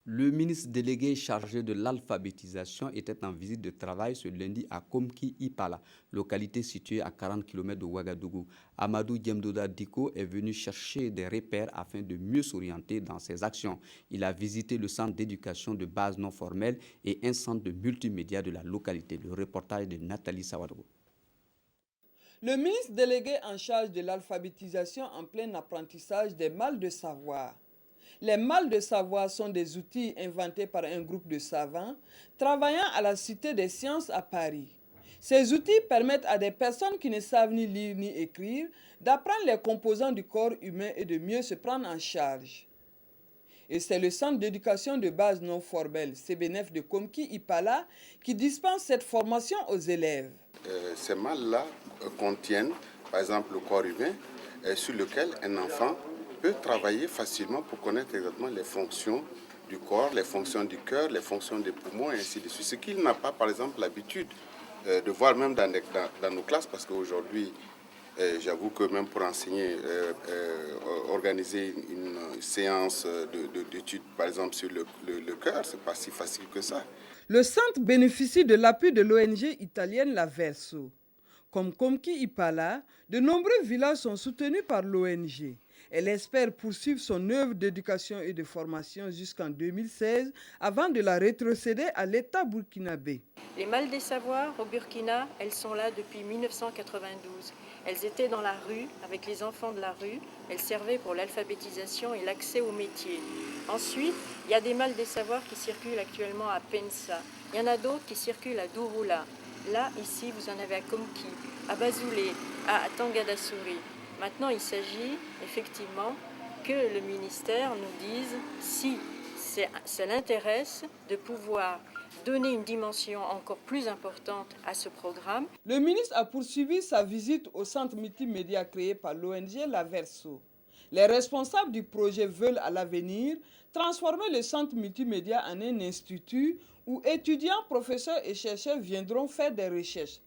Le ministre délégué chargé de l'alphabétisation était en visite de travail ce lundi à Komki-Ipala, localité située à 40 km de Ouagadougou. Amadou Diemdouda Diko est venu chercher des repères afin de mieux s'orienter dans ses actions. Il a visité le centre d'éducation de base non formelle et un centre de multimédia de la localité. Le reportage de Nathalie Sawadou. Le ministre délégué en charge de l'alphabétisation en plein apprentissage des malles de savoir. Les malles de savoir sont des outils inventés par un groupe de savants travaillant à la Cité des sciences à Paris. Ces outils permettent à des personnes qui ne savent ni lire ni écrire d'apprendre les composants du corps humain et de mieux se prendre en charge. Et c'est le centre d'éducation de base non formelle, CBNF de Komki-Ipala, qui dispense cette formation aux élèves. Ces malles-là contiennent, par exemple, le corps humain, sur lequel un enfant peut travailler facilement pour connaître exactement les fonctions du corps, les fonctions du cœur, les fonctions des poumons et ainsi de suite. Ce qu'il n'a pas, par exemple, l'habitude de voir même dans nos classes, parce qu'aujourd'hui, j'avoue que même pour enseigner, organiser une séance d'études, par exemple, sur le cœur, c'est pas si facile que ça. Le centre bénéficie de l'appui de l'ONG italienne La Verso. Comme Komki-Ipala, de nombreux villages sont soutenus par l'ONG. Elle espère poursuivre son œuvre d'éducation et de formation jusqu'en 2016 avant de la rétrocéder à l'État burkinabé. Les malles des savoirs au Burkina, elles sont là depuis 1992. Elles étaient dans la rue avec les enfants de la rue. Elles servaient pour l'alphabétisation et l'accès aux métiers. Ensuite, il y a des malles des savoirs qui circulent actuellement à Pensa. Il y en a d'autres qui circulent à Douroula. Là, ici, vous en avez à Komki, à Bazoulé, à Tangadassouri. Maintenant, il s'agit effectivement que le ministère nous dise si ça l'intéresse de pouvoir donner une dimension encore plus importante à ce programme. Le ministre a poursuivi sa visite au centre multimédia créé par l'ONG La Verso. Les responsables du projet veulent à l'avenir transformer le centre multimédia en un institut où étudiants, professeurs et chercheurs viendront faire des recherches.